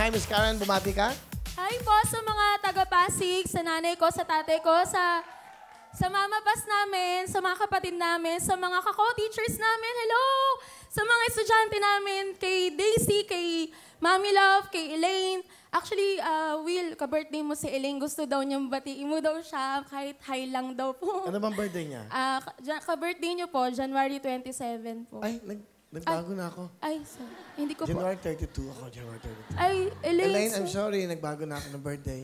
Hi, Miss Karen. Bumati ka? Hi po sa mga taga-Pasig, sa nanay ko, sa tatay ko, sa mama pas namin, sa mga kapatid namin, sa mga kako-teachers namin, hello! Sa mga estudyante namin, kay Daisy, kay Mami Love, kay Elaine. Actually, Will, ka-birthday mo si Elaine, gusto daw niyang batiin mo daw siya, kahit high lang daw po. Ano bang birthday niya? Ka-birthday niyo po, January 27 po. Ay, nagbago na ako. Ay, sorry. Hindi ko po. January 32 ako, January 32. Ay, Elaine. Elaine, I'm sorry, nagbago na ako ng birthday.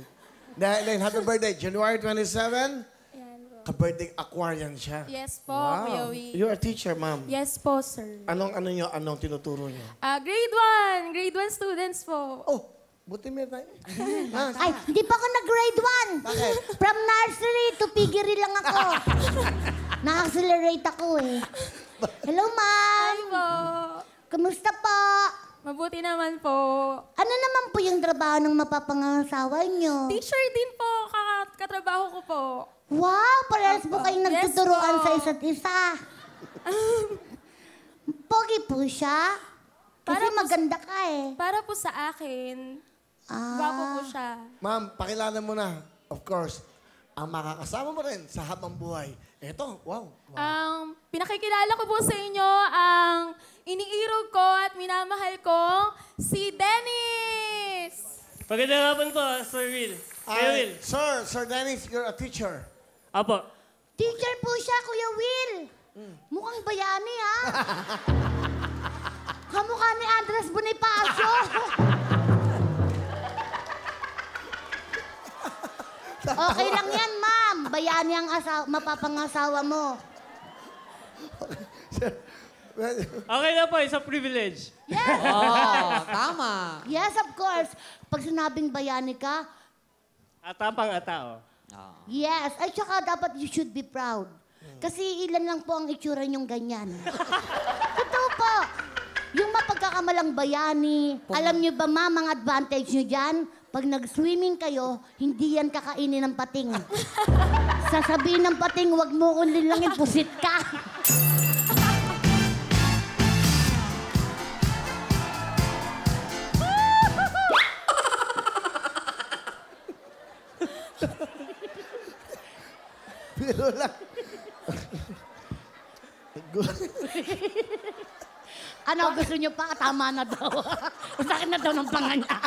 Elaine, happy birthday. January 27, ka-birthday Aquarian siya. Yes po, Kuya Will. You're a teacher, ma'am. Yes po, sir. Anong tinuturo niyo? Grade 1 students po. Oh, buti may tayo. Ay, hindi pa ako nag-grade 1. Bakit? From nursery to piggery lang ako. Na-accelerate ako eh. Hello, ma'am. Hi po. Kamusta po? Mabuti naman po. Ano naman po yung trabaho ng mapapangasawa niyo? Teacher din po, katrabaho ko po. Wow, parehas po kayong Yes nagtuturuan po. sa isa't isa. Pogi po siya. Kasi Para po maganda ka eh. Para po sa akin, gwapo po siya. Ma'am, pakilala mo na, of course, ang makakasama mo rin sa habang buhay. Eto, wow. Ang pinakikilala ko po sa inyo ang iniirog ko at minamahal ko, si Dennis! Magandang hapon po, Sir Will. Kuya Will. Sir Dennis, you're a teacher. Apo. Teacher po siya, Kuya Will. Mukhang bayani ha. Kamukha ni Andres Bonifacio. Okay lang yan, ma'am. Bayani ang mapapangasawa mo. Okay na po, isang privilege. Yes. Tama. Yes, of course. Pag sinabing bayani ka, Atapang atao. yes. Ay, tsaka dapat you should be proud. Kasi ilan lang po ang itsura niyong ganyan. Totoo po. Yung mapagkakamalang bayani, alam niyo ba ma, mga advantage niyo dyan? Pag nag-swimming kayo, hindi yan kakainin ng pating. Sasabihin ng pating, huwag mo kong lilangin, pusit ka. Pero lang. Ano, gusto niyo pa? Tama na daw. Sakit na daw ng panga niya.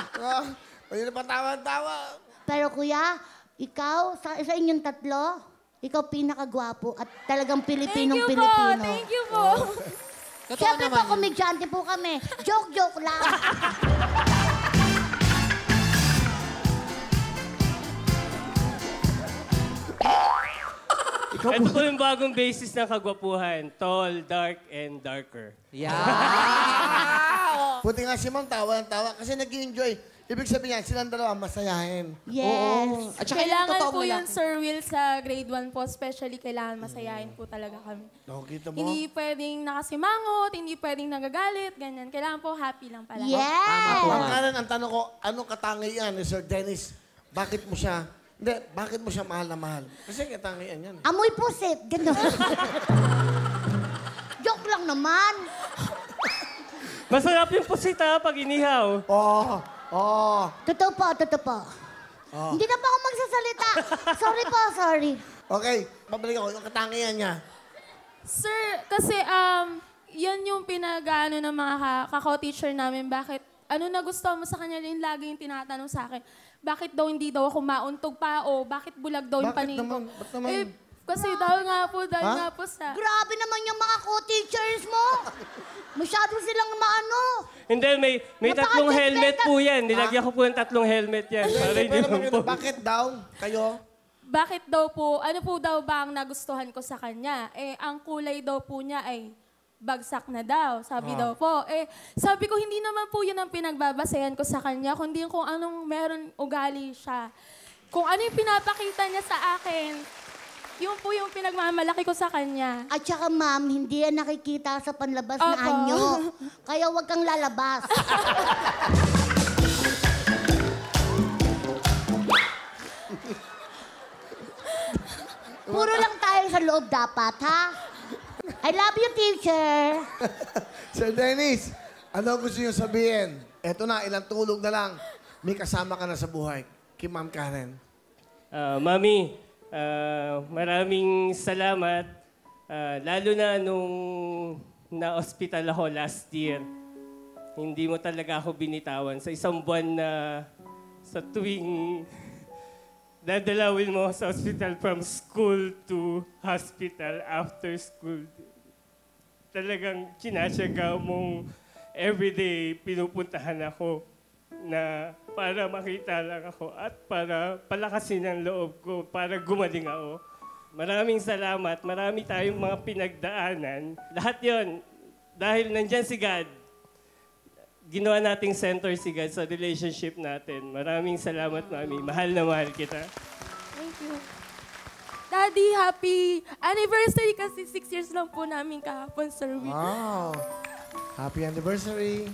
Pwede na patawa-tawa. Pero kuya, ikaw, sa inyong tatlo, ikaw pinakagwapo at talagang Pilipinong-Pilipino. Thank you po. Totoo Siyempre po, naman yun. komedyante po kami. Joke-joke lang. Ito po yung bagong basis ng kagwapuhan. Tall, dark, and darker. Yeah. Buti nga si Ma'am tawa ng tawa kasi nag-enjoy. Ibig sabihin niya, silang dalawa masayahin. Yes. At saka yung Kailangan totoong po yun, lalaki. Sir Will, sa grade 1 po. Especially, kailangan masayahin po talaga kami. No, kita mo? Hindi pwedeng nakasimangot, hindi pwedeng nagagalit, ganyan. Kailangan po happy lang pala. Yes. Ma'am Karen, ang tanong ko, anong katangian ni Sir Dennis? Bakit mo siya, bakit mo siya mahal na mahal? Kasi katangian yan. Amoy pusit. Gano'n. Joke lang naman. Masarap yung pusita pag inihaw. Oh. Totoo po, totoo po. Hindi na po ako magsasalita. Sorry po, sorry. Okay, babalik ako. Yung katangian niya. Sir, kasi yan yung pinag-ano ng mga kako-teacher namin. Bakit, ano nagustuhan mo sa kanya yung lagi yung tinatanong sa akin? Bakit daw hindi daw ako mauntog pa o bakit bulag daw yung Bakit paningin ko? naman? Ba't naman? Kasi dahil nga po sa... Grabe naman yung mga co-teachers mo. Masyado silang maano. Hindi, may tatlong helmet po yan. Nilagyan ko po ng tatlong helmet yan. Para hindi Pero naman po. bakit daw kayo? Bakit daw po, ano po daw ba ang nagustuhan ko sa kanya? Ang kulay daw po niya ay bagsak na daw, sabi daw po. Sabi ko, hindi naman po yun ang pinagbabasehan ko sa kanya, kundi kung anong meron ugali siya. Kung ano yung pinapakita niya sa akin, yun po yung pinagmamalaki ko sa kanya. At saka ma'am, hindi yan nakikita sa panlabas na Opo. anyo. Kaya huwag kang lalabas. Puro lang tayo sa loob dapat, ha? I love you, teacher. Sir Dennis, ano gusto niyo sabihin? Eto na, ilang tulog na lang. may kasama ka na sa buhay. Kay Ma'am Karen. Mami, maraming salamat. Lalo na nung na-hospital ako last year. Hindi mo talaga ako binitawan. Sa isang buwan na sa tuwing dadalawin mo sa hospital from school to hospital after school. Talagang kinasyaga mong everyday pinupuntahan ako na para makita lang ako at para palakasin ang loob ko, para gumaling ako. Maraming salamat. Marami tayong mga pinagdaanan. Lahat yon dahil nandyan si God. Ginawa nating center si God sa relationship natin. Maraming salamat, Mami. Mahal na mahal kita. Thank you. Daddy, happy anniversary kasi 6 years lang po namin kahapon, Sir Will. Wow. Happy anniversary.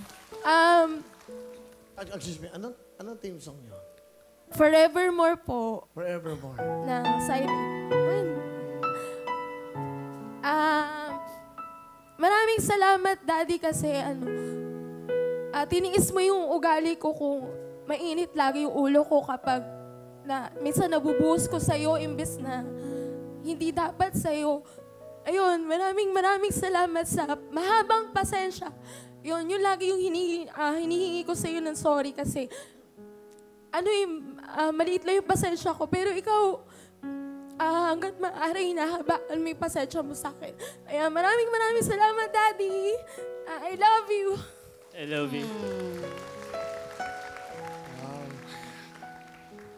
Excuse me, anong theme song niyo? Forevermore po Forevermore. na side. Maraming salamat, Daddy, kasi tiniis mo yung ugali ko kung mainit lagi yung ulo ko kapag minsan nabubuhos ko sa'yo imbes na hindi dapat sa'yo. Ayun, maraming salamat sa mahabang pasensya. Yun lagi yung hinihingi ko sa'yo ng sorry kasi maliit lang yung pasensya ko. Pero ikaw, hanggat maaari, hinahabaan mo yung pasensya mo sa akin. Kaya maraming salamat, Daddy. I love you. I love you.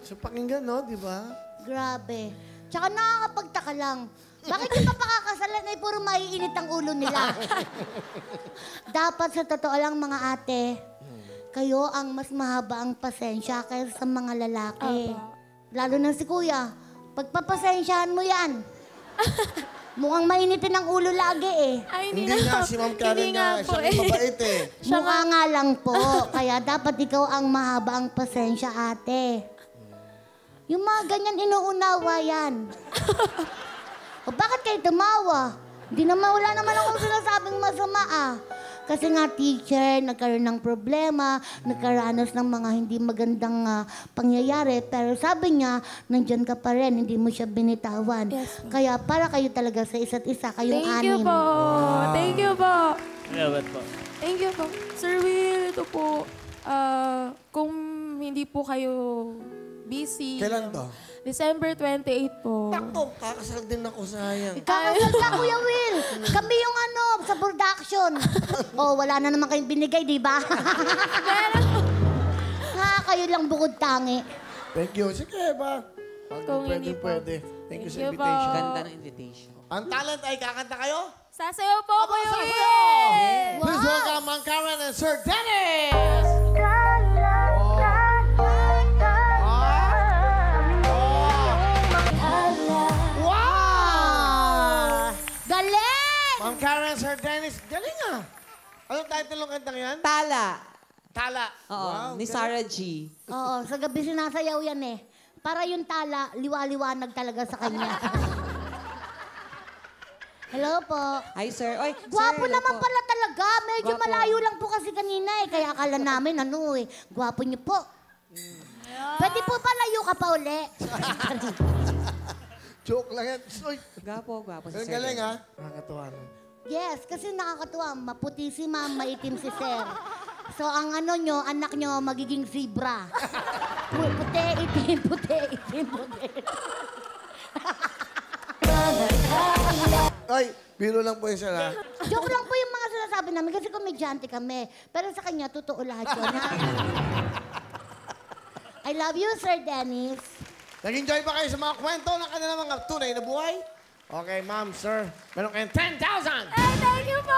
So, pakinggan, no? Di ba? Grabe. Tsaka nakakapagtaka lang. Bakit yung papakakasalan ay puro maiinit ang ulo nila? Dapat sa totoo lang, mga ate, kayo ang mas mahaba ang pasensya kaysa sa mga lalaki. Lalo na si kuya. Pagpapasensyahan mo yan. Mukhang mainitin ang ulo lagi eh. Ay, Hindi nga, si Ma'am Karen nga. Siya ang mabait eh. Mukha nga lang po. Kaya dapat ikaw ang mahaba ang pasensya, ate. Yung mga ganyan inuunawa yan. O bakit kayo tumawa? Wala naman akong sinasabing masama ah. Kasi nga teacher, nagkaroon ng problema, nagkaranas ng mga hindi magandang pangyayari. Pero sabi niya, nandyan ka pa rin, hindi mo siya binitawan. Yes. Kaya para kayo talaga sa isa't isa, kayong Thank you anim. po. Thank you po. Salamat po. Thank you po. Sir Will, ito po, kung hindi po kayo busy. Kailan to? December 28 po. Takto, kakasal din ako, sayang. Kakasal ka, Kuya Will. Kami yung sa production. Oh, wala na naman kayong binigay, di ba? Kayo lang bukod tangi. Thank you. Sige ba? Kung hindi po. Pwede. Thank you sa Thank you po. invitation. Ganda ng invitation. Ang talent ay kakanta kayo? Sasayaw po, Kuya Sasayaw! Will! Please welcome Ma'am Karen and Sir Dennis! Wow! Galing! Ma'am Karen, Sir Dennis, galing ah. Anong title ng kantang yan? Tala. Tala. Oo, ni Sarah G. Oo, sa gabi sinasayaw yan eh. Para yung tala, liwa-liwanag talaga sa kanya. Hello po. Hi, sir. Oy, Gwapo sir, hello naman po. pala talaga. Medyo Gwapo. malayo lang po kasi kanina eh. Kaya akala namin gwapo niyo po. Pwede po pa layo ka pa uli. Joke lang yan. Uy, Gwapo si ang sir. galing ah. Nakakatuwa no? Yes, kasi nakakatuwa. Maputi si ma'am, maitim si sir. So ang anak nyo, magiging zebra. Puti, itim, puti, itim, puti. Ay, biro lang po yun sir ha. Joke lang po yung mga sinasabi namin kasi komedyante kami. Pero sa kanya, totoo lahat yun. Ha? I love you, Sir Dennis. Nag-enjoy ba kayo sa mga kwento ng kanilang mga tunay na buhay? Okay, ma'am, sir. Meron kayong 10,000! Hey, thank you po!